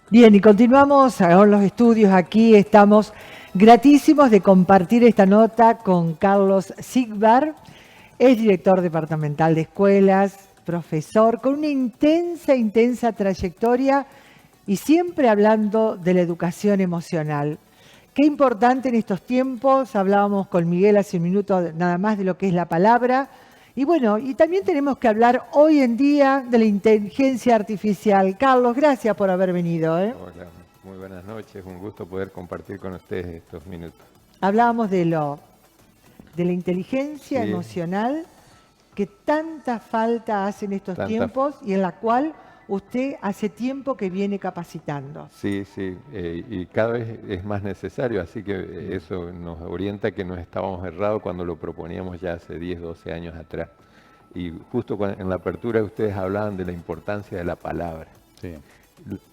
Bien, y continuamos con los estudios. Aquí estamos gratísimos de compartir esta nota con Carlos Sigbar. Es director departamental de escuelas, profesor, con una intensa trayectoria y siempre hablando de la educación emocional. Qué importante en estos tiempos, hablábamos con Miguel hace un minuto nada más de lo que es la palabra. Y bueno, y también tenemos que hablar hoy en día de la inteligencia artificial. Carlos, gracias por haber venido. Hola, muy buenas noches, un gusto poder compartir con ustedes estos minutos. Hablábamos de la inteligencia Sí, emocional que tanta falta hace en estos tanta, tiempos y en la cual usted hace tiempo que viene capacitando. sí, y cada vez es más necesario, así que eso nos orienta que nos estábamos errados cuando lo proponíamos ya hace 10, 12 años atrás. Y justo en la apertura ustedes hablaban de la importancia de la palabra. Sí.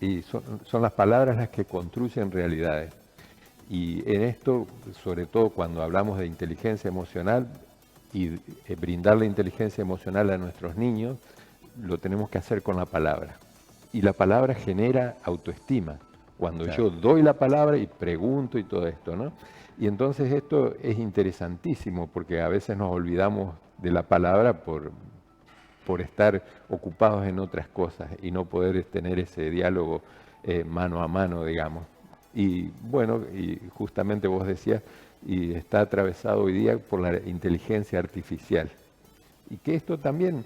Y son las palabras las que construyen realidades. Y en esto, sobre todo cuando hablamos de inteligencia emocional y brindar la inteligencia emocional a nuestros niños, lo tenemos que hacer con la palabra. Y la palabra genera autoestima. Cuando Claro. yo doy la palabra y pregunto y todo esto, ¿no? Y entonces esto es interesantísimo porque a veces nos olvidamos de la palabra por estar ocupados en otras cosas y no poder tener ese diálogo mano a mano, digamos. Y bueno, y justamente vos decías, y está atravesado hoy día por la inteligencia artificial. Y que esto también,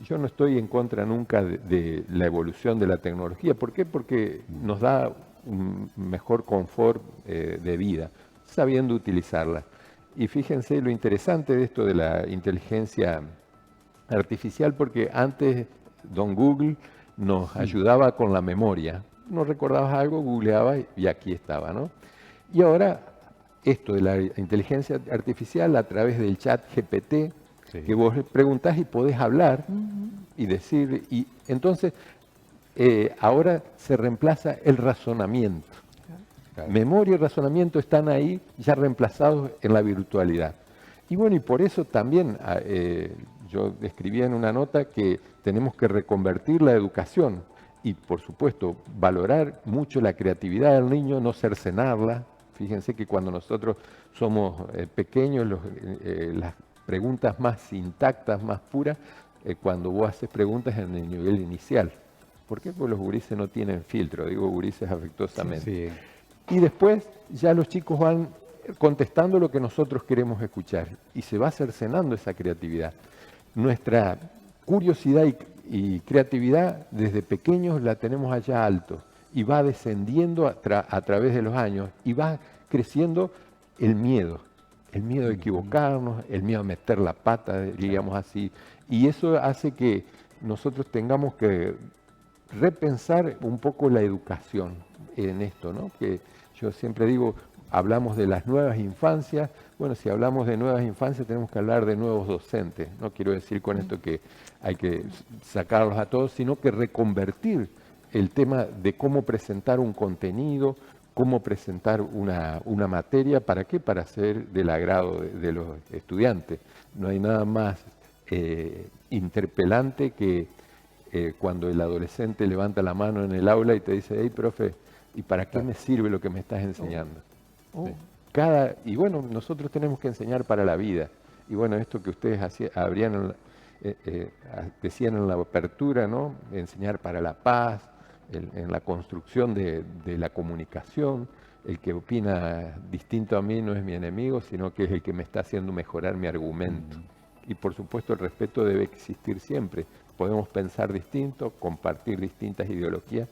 yo no estoy en contra nunca de la evolución de la tecnología. ¿Por qué? Porque nos da un mejor confort de vida, sabiendo utilizarla. Y fíjense lo interesante de esto de la inteligencia artificial, porque antes Don Google nos ayudaba con la memoria. No recordabas algo, googleabas y aquí estaba, ¿no? Y ahora esto de la inteligencia artificial a través del chat GPT, Sí. que vos le preguntás y podés hablar y decir, y entonces ahora se reemplaza el razonamiento. Claro. Memoria y razonamiento están ahí ya reemplazados en la virtualidad. Y bueno, y por eso también yo escribía en una nota que tenemos que reconvertir la educación y por supuesto valorar mucho la creatividad del niño, no cercenarla. Fíjense que cuando nosotros somos pequeños, las preguntas más intactas, más puras, cuando vos haces preguntas en el nivel inicial. ¿Por qué? Porque los gurises no tienen filtro, digo gurises afectuosamente. Sí. Y después ya los chicos van contestando lo que nosotros queremos escuchar y se va cercenando esa creatividad. Nuestra curiosidad y creatividad desde pequeños la tenemos allá alto y va descendiendo a través de los años y va creciendo el miedo de equivocarnos, el miedo a meter la pata, diríamos así, y eso hace que nosotros tengamos que repensar un poco la educación en esto, ¿no? Que yo siempre digo, hablamos de las nuevas infancias. Bueno, si hablamos de nuevas infancias tenemos que hablar de nuevos docentes. No quiero decir con esto que hay que sacarlos a todos, sino que reconvertir el tema de cómo presentar un contenido, cómo presentar una materia. ¿Para qué? Para ser del agrado de los estudiantes. No hay nada más interpelante que cuando el adolescente levanta la mano en el aula y te dice, hey, profe, ¿y para qué me sirve lo que me estás enseñando? Oh, Y bueno, nosotros tenemos que enseñar para la vida. Y bueno, esto que ustedes decían en la apertura, ¿no? Enseñar para la paz, en la construcción de la comunicación. El que opina distinto a mí no es mi enemigo, sino que es el que me está haciendo mejorar mi argumento. Y por supuesto el respeto debe existir siempre. Podemos pensar distinto, compartir distintas ideologías,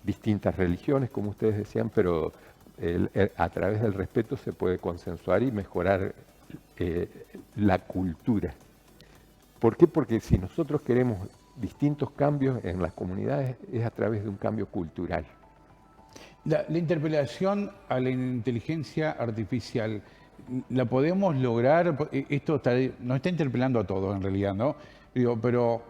distintas religiones, como ustedes decían, pero a través del respeto se puede consensuar y mejorar la cultura. ¿Por qué? Porque si nosotros queremos distintos cambios en las comunidades es a través de un cambio cultural. La interpelación a la inteligencia artificial, ¿la podemos lograr? Esto nos está interpelando a todos en realidad, ¿no? Digo, pero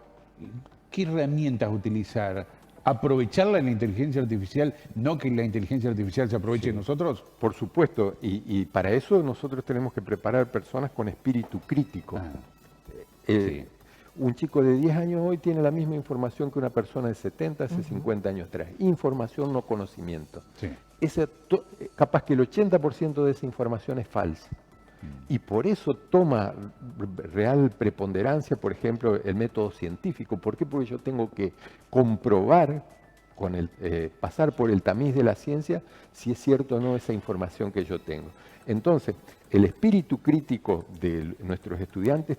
¿qué herramientas utilizar? ¿Aprovecharla en la inteligencia artificial, no que la inteligencia artificial se aproveche de nosotros? Por supuesto, y para eso nosotros tenemos que preparar personas con espíritu crítico. Ah, Eh, sí. Un chico de 10 años hoy tiene la misma información que una persona de 70, hace 50 años atrás. Información, no conocimiento. Sí. Capaz que el 80% de esa información es falsa. Y por eso toma real preponderancia, por ejemplo, el método científico. ¿Por qué? Porque yo tengo que comprobar, pasar por el tamiz de la ciencia, si es cierto o no esa información que yo tengo. Entonces, el espíritu crítico de nuestros estudiantes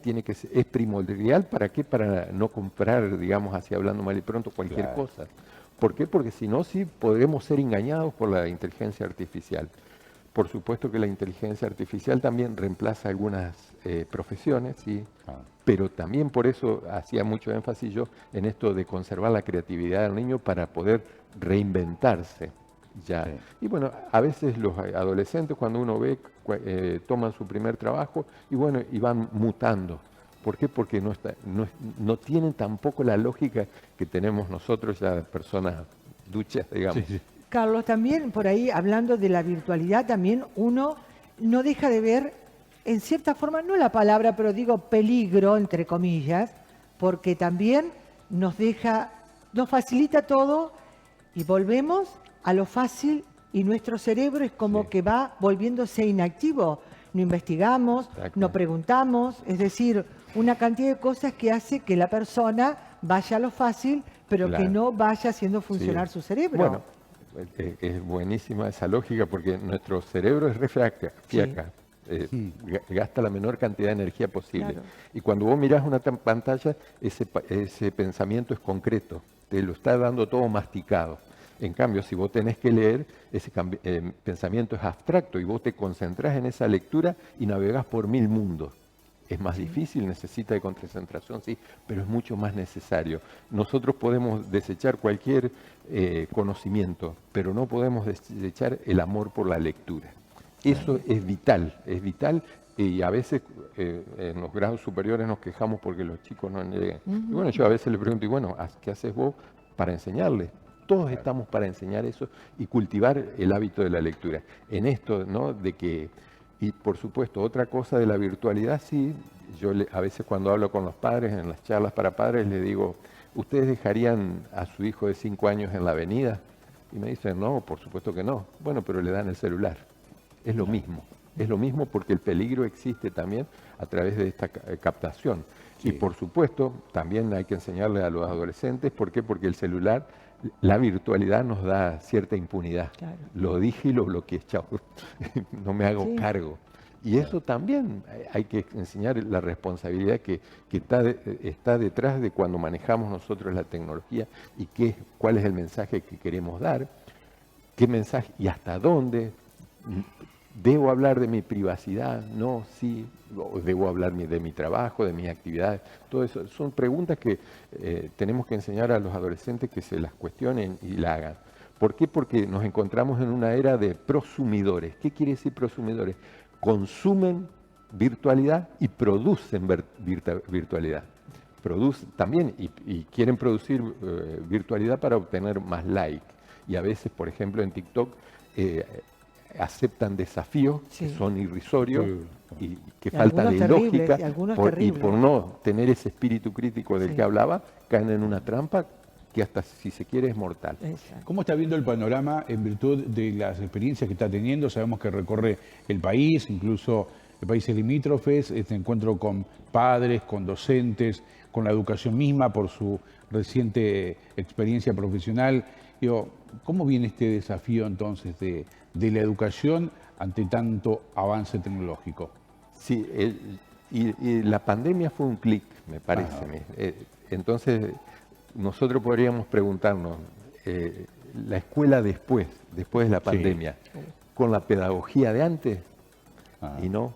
es primordial. ¿Para qué? Para no comprar, digamos así, hablando mal y pronto, cualquier cosa. ¿Por qué? Porque si no, sí podremos ser engañados por la inteligencia artificial. Por supuesto que la inteligencia artificial también reemplaza algunas profesiones, ¿sí? Pero también por eso hacía mucho énfasis yo en esto de conservar la creatividad del niño para poder reinventarse. Ya. Sí. Y bueno, a veces los adolescentes, cuando uno ve, toman su primer trabajo y bueno, y van mutando. ¿Por qué? Porque no tienen tampoco la lógica que tenemos nosotros ya, personas duchas, digamos. Sí, sí. Carlos, también por ahí, hablando de la virtualidad, también uno no deja de ver, en cierta forma, no la palabra, pero digo peligro, entre comillas, porque también nos facilita todo y volvemos a lo fácil y nuestro cerebro es como que va volviéndose inactivo. No investigamos, no preguntamos, es decir, una cantidad de cosas que hace que la persona vaya a lo fácil, pero que no vaya haciendo funcionar su cerebro. Bueno, es buenísima esa lógica porque nuestro cerebro es re fiaca, gasta la menor cantidad de energía posible. Claro. Y cuando vos mirás una pantalla, ese pensamiento es concreto, te lo está dando todo masticado. En cambio, si vos tenés que leer, ese pensamiento es abstracto y vos te concentrás en esa lectura y navegás por 1000 mundos. Es más difícil, necesita de concentración, sí, pero es mucho más necesario. Nosotros podemos desechar cualquier conocimiento, pero no podemos desechar el amor por la lectura. Eso es vital, y a veces en los grados superiores nos quejamos porque los chicos no llegan. Y bueno, yo a veces le pregunto, y bueno, ¿qué haces vos para enseñarles? Todos estamos para enseñar eso y cultivar el hábito de la lectura. En esto, ¿no? De que, y por supuesto, otra cosa de la virtualidad, sí, yo a veces cuando hablo con los padres, en las charlas para padres, les digo, ¿ustedes dejarían a su hijo de 5 años en la avenida? Y me dicen, no, por supuesto que no. Bueno, pero le dan el celular. Es lo mismo porque el peligro existe también a través de esta captación. Sí. Y por supuesto, también hay que enseñarle a los adolescentes, ¿por qué? Porque el celular, la virtualidad nos da cierta impunidad. Claro. Lo dije y lo bloqueé, chao, no me hago cargo. Y eso también hay que enseñar la responsabilidad que está detrás de cuando manejamos nosotros la tecnología y cuál es el mensaje que queremos dar, qué mensaje y hasta dónde. ¿Debo hablar de mi privacidad? No, sí. ¿Debo hablar de mi trabajo, de mis actividades? Todo eso son preguntas que tenemos que enseñar a los adolescentes que se las cuestionen y la hagan. ¿Por qué? Porque nos encontramos en una era de prosumidores. ¿Qué quiere decir prosumidores? Consumen virtualidad y producen virtualidad. Producen también y quieren producir virtualidad para obtener más like. Y a veces, por ejemplo, en TikTok aceptan desafíos que son irrisorios y que falta de lógica y por no tener ese espíritu crítico del que hablaba, caen en una trampa que hasta si se quiere es mortal. Exacto. ¿Cómo está viendo el panorama en virtud de las experiencias que está teniendo? Sabemos que recorre el país, incluso países limítrofes, este encuentro con padres, con docentes, con la educación misma por su reciente experiencia profesional. Digo, ¿cómo viene este desafío entonces de la educación ante tanto avance tecnológico? Sí, y la pandemia fue un clic, me parece. Entonces, nosotros podríamos preguntarnos, la escuela después de la pandemia, con la pedagogía de antes, y no,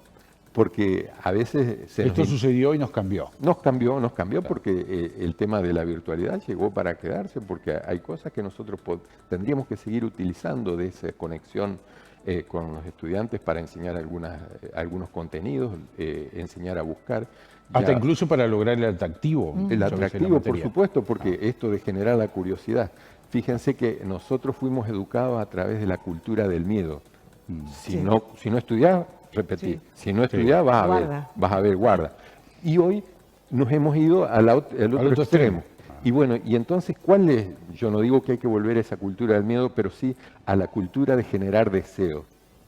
porque a veces... Esto sucedió y nos cambió. Nos cambió porque el tema de la virtualidad llegó para quedarse, porque hay cosas que nosotros tendríamos que seguir utilizando de esa conexión con los estudiantes para enseñar algunos contenidos, enseñar a buscar. Hasta incluso para lograr el atractivo. El atractivo, por supuesto, porque esto de generar la curiosidad. Fíjense que nosotros fuimos educados a través de la cultura del miedo. Si no estudiás, repetí. Si no estudiás, vas a ver, guarda. Y hoy nos hemos ido al otro extremo. Y bueno, y entonces, ¿cuál es? Yo no digo que hay que volver a esa cultura del miedo, pero sí a la cultura de generar deseo,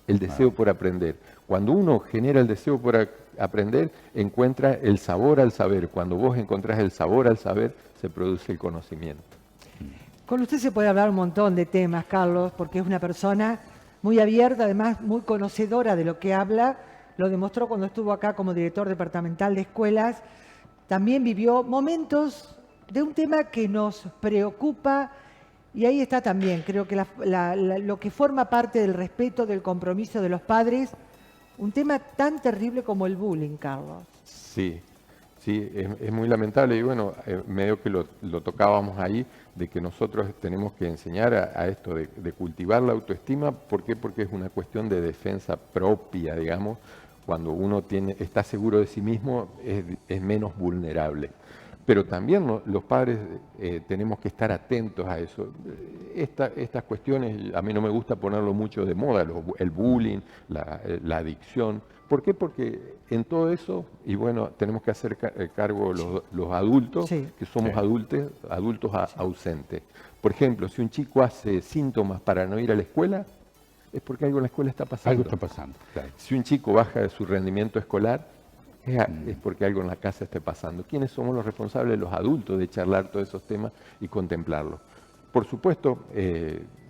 el deseo por aprender. Cuando uno genera el deseo por aprender, encuentra el sabor al saber. Cuando vos encontrás el sabor al saber, se produce el conocimiento. Con usted se puede hablar un montón de temas, Carlos, porque es una persona muy abierta, además muy conocedora de lo que habla. Lo demostró cuando estuvo acá como director departamental de escuelas. También vivió momentos de un tema que nos preocupa y ahí está también, creo que lo que forma parte del respeto, del compromiso de los padres, un tema tan terrible como el bullying, Carlos. Sí, sí, es muy lamentable y bueno, medio que lo tocábamos ahí, de que nosotros tenemos que enseñar a esto de cultivar la autoestima. ¿Por qué? Porque es una cuestión de defensa propia, digamos. Cuando uno está seguro de sí mismo, es menos vulnerable. Pero también los padres tenemos que estar atentos a eso. Estas cuestiones, a mí no me gusta ponerlo mucho de moda, el bullying, la adicción. ¿Por qué? Porque en todo eso, y bueno, tenemos que hacer cargo los adultos, Sí. que somos adultos ausentes. Por ejemplo, si un chico hace síntomas para no ir a la escuela, es porque algo en la escuela está pasando. Algo está pasando, claro. Si un chico baja de su rendimiento escolar, es porque algo en la casa esté pasando. ¿Quiénes somos los responsables? Los adultos, de charlar todos esos temas y contemplarlos. Por supuesto,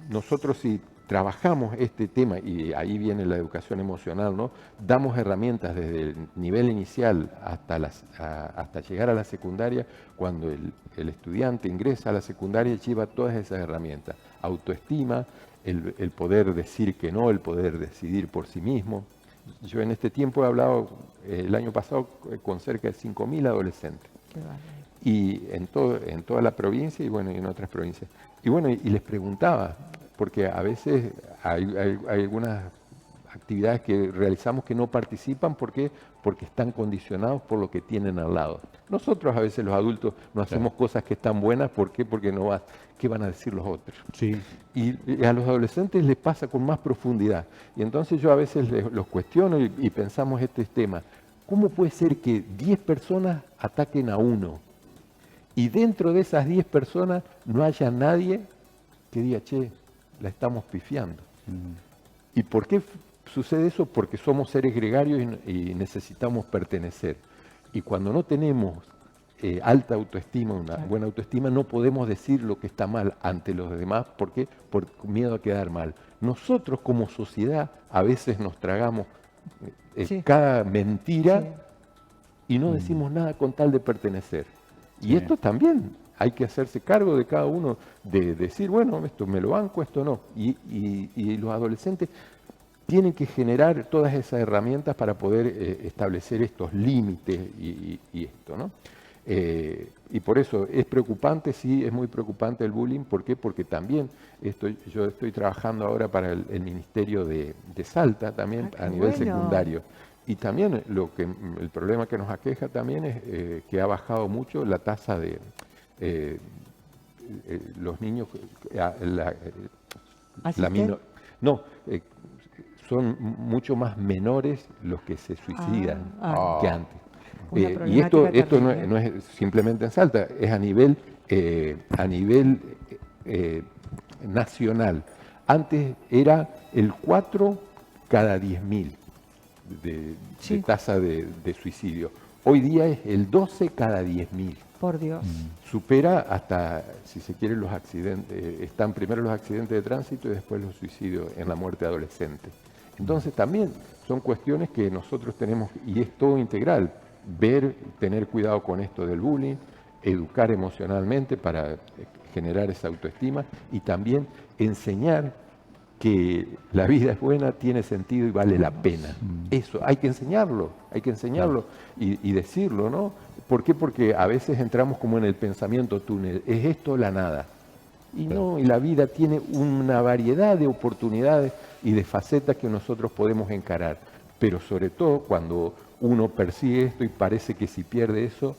nosotros si trabajamos este tema, y ahí viene la educación emocional, ¿no? Damos herramientas desde el nivel inicial hasta llegar a la secundaria. Cuando el estudiante ingresa a la secundaria, lleva todas esas herramientas. Autoestima, el poder decir que no, el poder decidir por sí mismo. Yo en este tiempo he hablado el año pasado con cerca de 5.000 adolescentes. Y en toda la provincia y bueno, y en otras provincias. Y bueno, y les preguntaba, porque a veces hay algunas actividades que realizamos que no participan. ¿Por qué? Porque están condicionados por lo que tienen al lado. Nosotros a veces los adultos no hacemos cosas que están buenas. ¿Por qué? Porque no va. ¿Qué van a decir los otros? Sí. Y a los adolescentes les pasa con más profundidad. Y entonces yo a veces los cuestiono y pensamos este tema. ¿Cómo puede ser que 10 personas ataquen a uno? Y dentro de esas 10 personas no haya nadie que diga, che, la estamos pifiando. ¿Y por qué sucede eso? Porque somos seres gregarios y necesitamos pertenecer. Y cuando no tenemos alta autoestima, una buena autoestima, no podemos decir lo que está mal ante los demás. ¿Por qué? Por miedo a quedar mal. Nosotros como sociedad a veces nos tragamos cada mentira y no decimos nada con tal de pertenecer. Y esto también hay que hacerse cargo de cada uno, de decir, bueno, esto me lo banco, esto no. Y los adolescentes tienen que generar todas esas herramientas para poder establecer estos límites y esto, ¿no? Y por eso es preocupante, sí, es muy preocupante el bullying. ¿Por qué? Porque también yo estoy trabajando ahora para el Ministerio de Salta, también a nivel secundario. Y también el problema que nos aqueja también es que ha bajado mucho la tasa de los niños, son mucho más menores los que se suicidan que antes. Y esto no es simplemente en Salta, es a nivel nacional. Antes era el 4 cada 10.000 de tasa de suicidio. Hoy día es el 12 cada 10.000. Por Dios. Supera hasta, si se quiere, los accidentes. Están primero los accidentes de tránsito y después los suicidios en la muerte adolescente. Entonces también son cuestiones que nosotros tenemos, y es todo integral, tener cuidado con esto del bullying, educar emocionalmente para generar esa autoestima y también enseñar que la vida es buena, tiene sentido y vale la pena. Eso, hay que enseñarlo y decirlo, ¿no? ¿Por qué? Porque a veces entramos como en el pensamiento túnel, ¿es esto la nada? Y no, y la vida tiene una variedad de oportunidades y de facetas que nosotros podemos encarar. Pero sobre todo cuando uno persigue esto y parece que si pierde eso,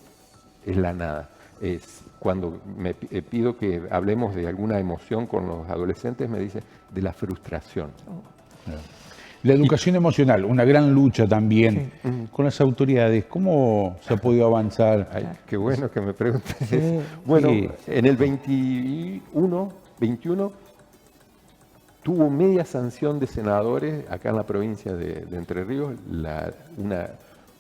es la nada. Es cuando me pido que hablemos de alguna emoción con los adolescentes, me dicen de la frustración. La educación emocional, una gran lucha también Sí. con las autoridades. ¿Cómo se ha podido avanzar? Ay, qué bueno que me preguntes Sí. eso. Bueno, Sí. en el 21 tuvo media sanción de senadores acá en la provincia de Entre Ríos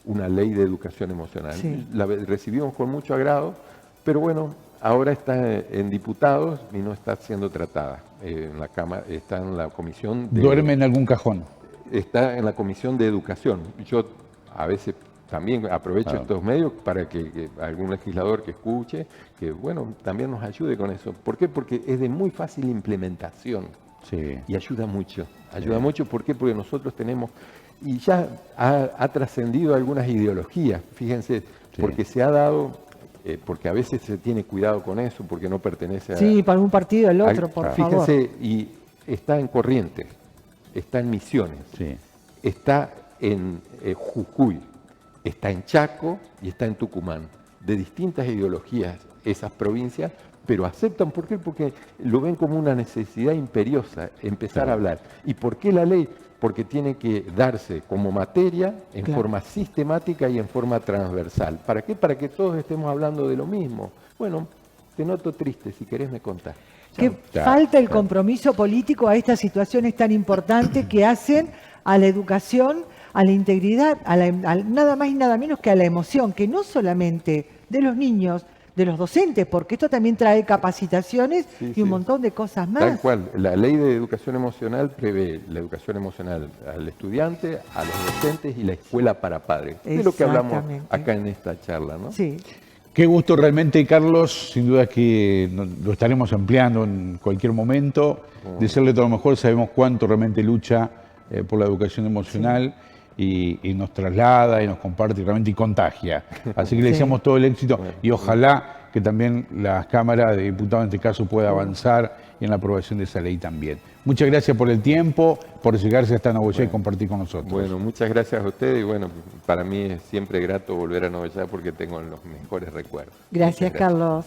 una ley de educación emocional. Sí. La recibimos con mucho agrado, pero bueno, ahora está en diputados y no está siendo tratada. En la Cámara, está en la comisión de... Duerme en algún cajón. Está en la Comisión de Educación. Yo a veces también aprovecho Claro. estos medios para que algún legislador que escuche, que bueno, también nos ayude con eso. ¿Por qué? Porque es de muy fácil implementación Sí. y ayuda mucho. Ayuda mucho, ¿por qué? Porque nosotros tenemos, y ya ha trascendido algunas ideologías, fíjense, porque se ha dado, porque a veces se tiene cuidado con eso, porque no pertenece a... Sí, para un partido al otro, por favor. Fíjense, y está en Corrientes, está en Misiones, Sí. está en Jujuy, está en Chaco y está en Tucumán. De distintas ideologías esas provincias, pero aceptan. ¿Por qué? Porque lo ven como una necesidad imperiosa empezar a hablar. ¿Y por qué la ley? Porque tiene que darse como materia en Claro. forma sistemática y en forma transversal. ¿Para qué? Para que todos estemos hablando de lo mismo. Bueno, te noto triste, si querés me contás. Que Ya, falta el claro. compromiso político a estas situaciones tan importantes que hacen a la educación, a la integridad, nada más y nada menos que a la emoción, que no solamente de los niños, de los docentes, porque esto también trae capacitaciones Sí, y un sí. montón de cosas Tal más. cual, la ley de educación emocional prevé la educación emocional al estudiante, a los docentes y la escuela para padres. De lo que hablamos Exactamente. acá en esta charla, ¿no? Sí, Qué gusto realmente, Carlos. Sin duda que lo estaremos empleando en cualquier momento. Desearle todo lo mejor. Sabemos cuánto realmente lucha por la educación emocional y nos traslada y nos comparte realmente y contagia. Así que le Sí. deseamos todo el éxito y ojalá que también la Cámara de Diputados en este caso pueda avanzar y en la aprobación de esa ley también. Muchas gracias por el tiempo, por llegarse hasta Nogoyá y compartir con nosotros. Bueno, muchas gracias a ustedes y bueno, para mí es siempre grato volver a Nogoyá porque tengo los mejores recuerdos. gracias, Muchas Carlos.